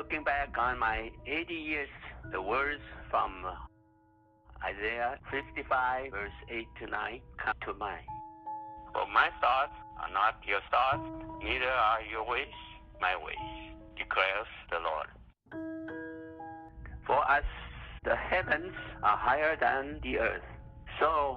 Looking back on my 80 years, the words from Isaiah 55, verse 8 to 9 come to mind. For my thoughts are not your thoughts, neither are your ways my ways, declares the Lord. For as the heavens are higher than the earth, so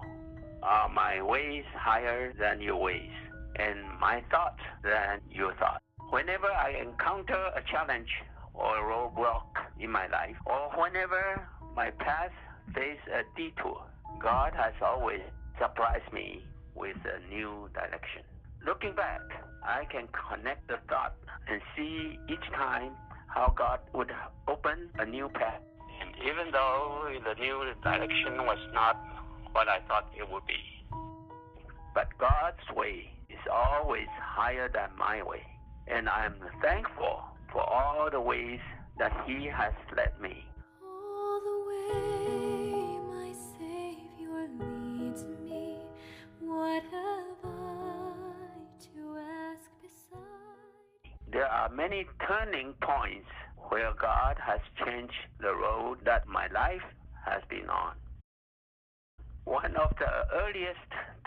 are my ways higher than your ways, and my thoughts than your thoughts. Whenever I encounter a challenge or a roadblock in my life, or whenever my path faces a detour, God has always surprised me with a new direction. Looking back, I can connect the thought and see each time how God would open a new path. And even though the new direction was not what I thought it would be, but God's way is always higher than my way. And I'm thankful for all the ways that He has led me. All the way my Savior leads me, what have I to ask beside? There are many turning points where God has changed the road that my life has been on. One of the earliest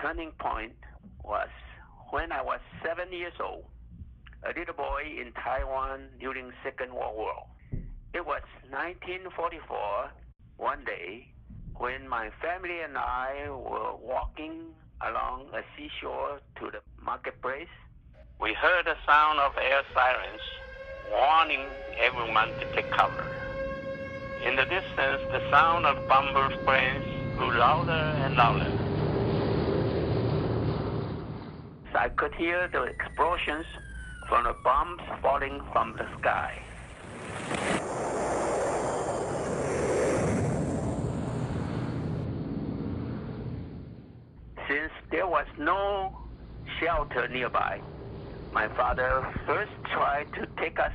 turning points was when I was 7 years old, a little boy in Taiwan during Second World War. It was 1944, one day, when my family and I were walking along a seashore to the marketplace. We heard the sound of air sirens warning everyone to take cover. In the distance, the sound of bomber planes grew louder and louder. I could hear the explosions from the bombs falling from the sky. Since there was no shelter nearby, my father first tried to take us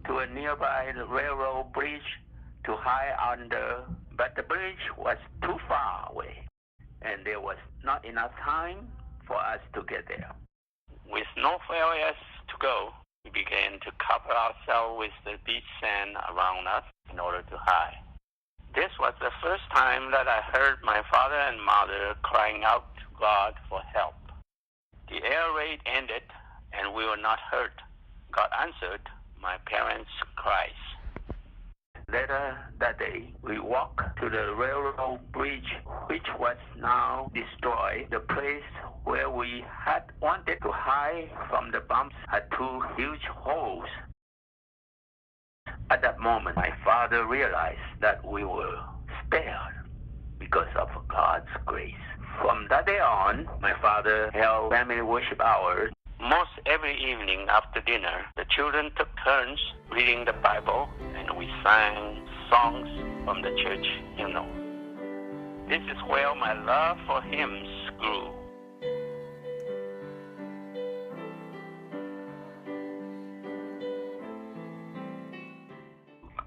to a nearby railroad bridge to hide under, but the bridge was too far away, and there was not enough time for us to get there. With nowhere else to go, we began to cover ourselves with the beach sand around us in order to hide. This was the first time that I heard my father and mother crying out to God for help. The air raid ended, and we were not hurt. God answered my parents' cries. Later that day, we walked to the railroad bridge, which was now destroyed. The place where we had wanted to hide from the bombs had two huge holes. At that moment, my father realized that we were spared because of God's grace. From that day on, my father held family worship hours. Most every evening after dinner, the children took turns reading the Bible, and we sang songs from the church hymnal. This is where my love for hymns grew.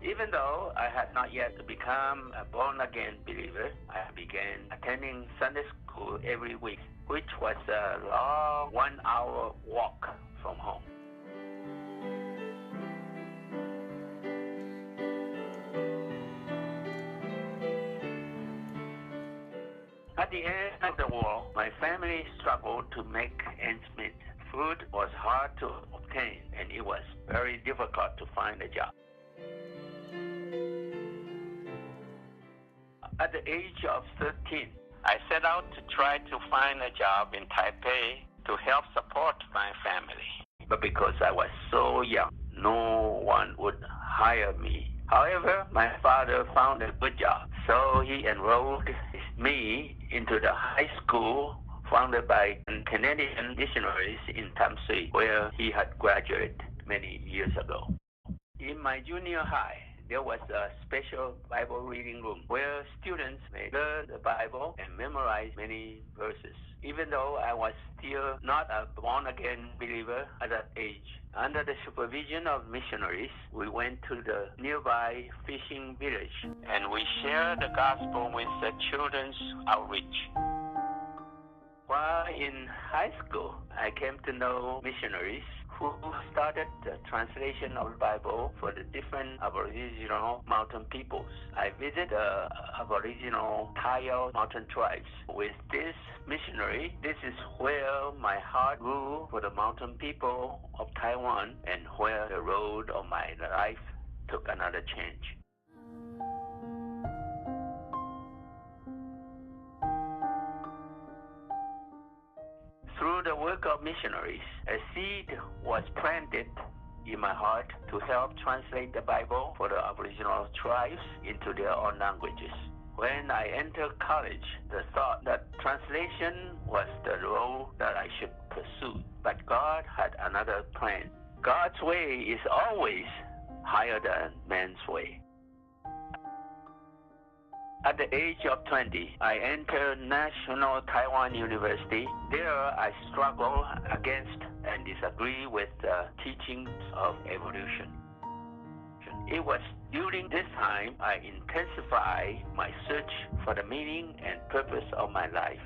Even though I had not yet become a born-again believer, I began attending Sunday school every week, which was a long 1-hour walk from home. At the end of the war, my family struggled to make ends meet. Food was hard to obtain, and it was very difficult to find a job. At the age of 13, I set out to try to find a job in Taipei to help support my family. But because I was so young, no one would hire me. However, my father found a good job, so he enrolled me into the high school founded by Canadian missionaries in Tamsui, where he had graduated many years ago. In my junior high, there was a special Bible reading room where students may learn the Bible and memorize many verses. Even though I was still not a born-again believer at that age, under the supervision of missionaries, we went to the nearby fishing village and we shared the gospel with the children's outreach. While in high school, I came to know missionaries who started the translation of the Bible for the different Aboriginal mountain peoples. I visited the Aboriginal Tayal mountain tribes. With this missionary, this is where my heart grew for the mountain people of Taiwan and where the road of my life took another change. Through the work of missionaries, a seed was planted in my heart to help translate the Bible for the Aboriginal tribes into their own languages. When I entered college, the thought that translation was the role that I should pursue. But God had another plan. God's way is always higher than man's way. At the age of 20, I entered National Taiwan University. There, I struggled against and disagreed with the teachings of evolution. It was during this time I intensified my search for the meaning and purpose of my life.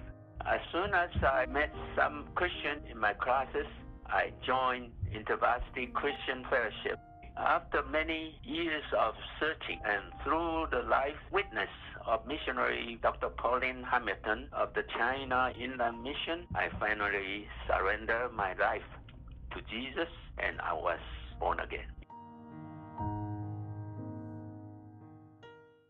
As soon as I met some Christians in my classes, I joined InterVarsity Christian Fellowship. After many years of searching and through the life witness of missionary Dr. Pauline Hamilton of the China Inland Mission, I finally surrendered my life to Jesus and I was born again.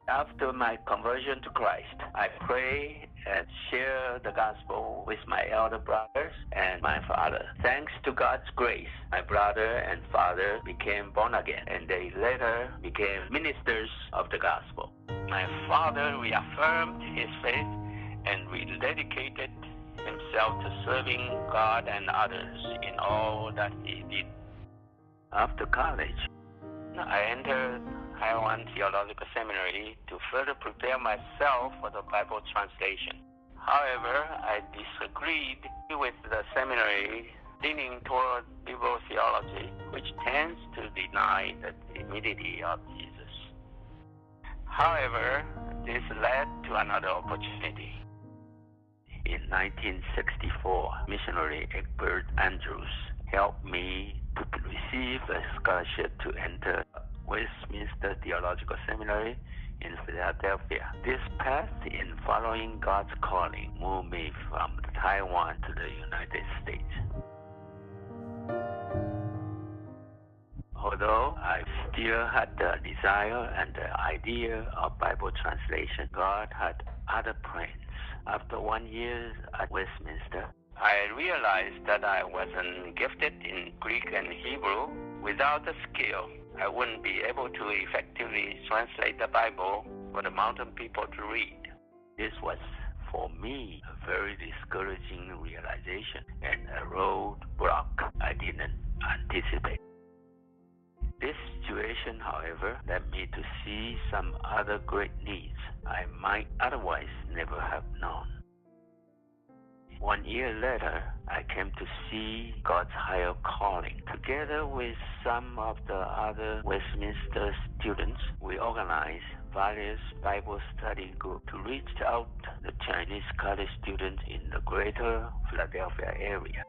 After my conversion to Christ, I pray and share the gospel with my elder brothers and my father. Thanks to God's grace, my brother and father became born again, and they later became ministers of the gospel. My father reaffirmed his faith and rededicated himself to serving God and others in all that he did. After college, I entered Taiwan Theological Seminary to further prepare myself for the Bible translation. However, I disagreed with the seminary leaning toward biblical theology, which tends to deny the divinity of Jesus. However, this led to another opportunity. In 1964, missionary Egbert Andrews helped me to receive a scholarship to enter Westminster Theological Seminary in Philadelphia. This path in following God's calling moved me from Taiwan to the United States. Although I still had the desire and the idea of Bible translation, God had other plans. After 1 year at Westminster, I realized that I wasn't gifted in Greek and Hebrew. Without the skill, I wouldn't be able to effectively translate the Bible for the mountain people to read. This was, for me, a very discouraging realization and a roadblock I didn't anticipate. This situation, however, led me to see some other great needs I might otherwise never have known. 1 year later, I came to see God's higher calling. Together with some of the other Westminster students, we organized various Bible study groups to reach out to the Chinese college students in the greater Philadelphia area.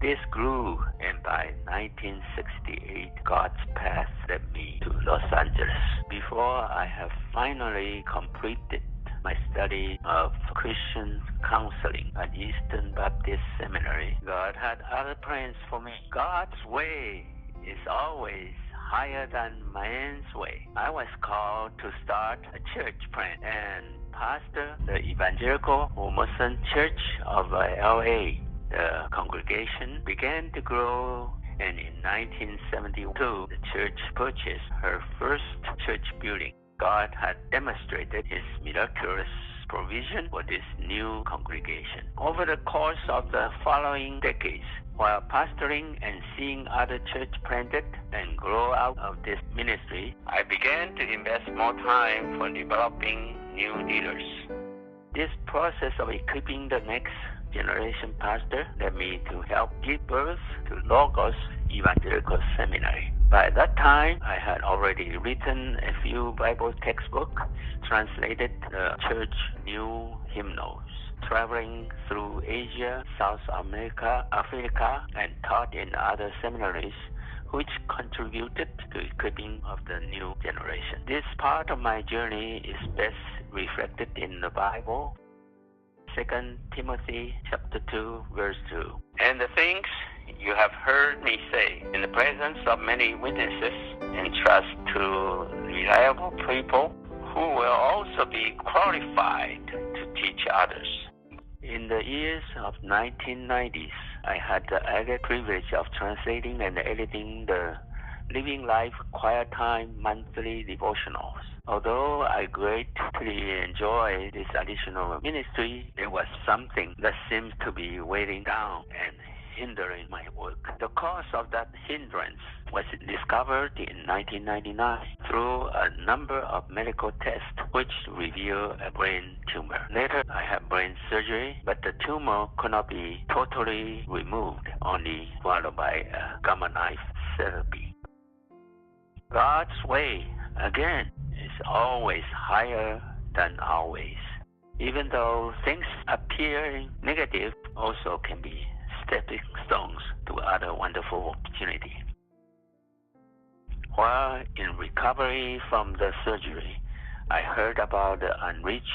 This grew, and by 1968, God's path led me to Los Angeles. Before I have finally completed my study of Christian counseling at Eastern Baptist Seminary, God had other plans for me. God's way is always higher than man's way. I was called to start a church plant and pastor the Evangelical Formosan Church of LA. The congregation began to grow, and in 1972, the church purchased her first church building. God had demonstrated His miraculous provision for this new congregation. Over the course of the following decades, while pastoring and seeing other churches planted and grow out of this ministry, I began to invest more time for developing new leaders. This process of equipping the next generation pastor led me to help give birth to Logos Evangelical Seminary. By that time, I had already written a few Bible textbooks, translated the church new hymnals, traveling through Asia, South America, Africa, and taught in other seminaries, which contributed to equipping of the new generation. This part of my journey is best reflected in the Bible. 2 Timothy chapter 2, verse 2. And the things you have heard me say in the presence of many witnesses, entrust to reliable people who will also be qualified to teach others. In the years of 1990s, I had the added privilege of translating and editing the Living Life Quiet Time monthly devotionals. Although I greatly enjoyed this additional ministry, there was something that seemed to be weighing down and hindering my work. The cause of that hindrance was discovered in 1999 through a number of medical tests which revealed a brain tumor. Later, I had brain surgery, but the tumor could not be totally removed, only followed by a gamma knife therapy. God's way, again, is always higher than our ways. Even though things appear negative, also can be stepping stones to other wonderful opportunities. While in recovery from the surgery, I heard about the unreached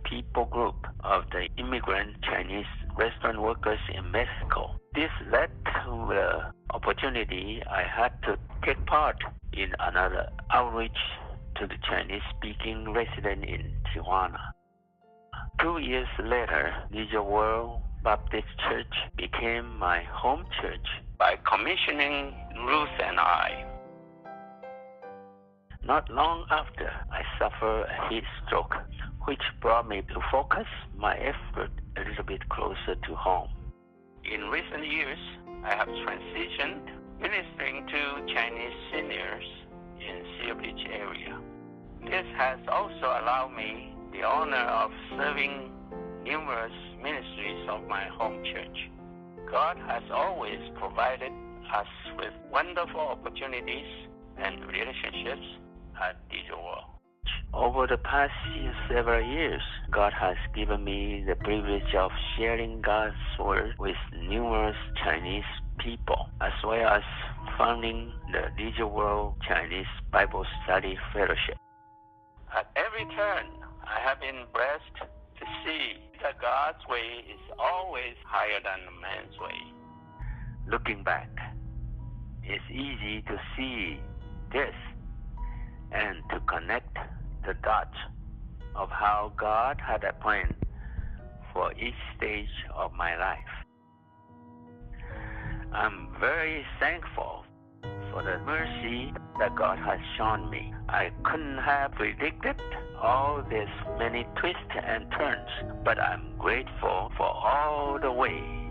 people group of the immigrant Chinese restaurant workers in Mexico. This led to the opportunity I had to take part in another outreach to the Chinese-speaking resident in Tijuana. 2 years later, Digital World Baptist Church became my home church by commissioning Ruth and I. Not long after, I suffered a heat stroke, which brought me to focus my effort a little bit closer to home. In recent years, I have transitioned ministering to Chinese seniors in Seal Beach area. This has also allowed me the honor of serving numerous ministries of my home church. God has always provided us with wonderful opportunities and relationships at Digital World. Over the past several years, God has given me the privilege of sharing God's Word with numerous Chinese people, as well as founding the Digital World Chinese Bible Study Fellowship. At every turn, I have been blessed to see that God's way is always higher than man's way. Looking back, it's easy to see this and to connect the dots of how God had a plan for each stage of my life. I'm very thankful for the mercy that God has shown me. I couldn't have predicted all these many twists and turns, but I'm grateful for all the ways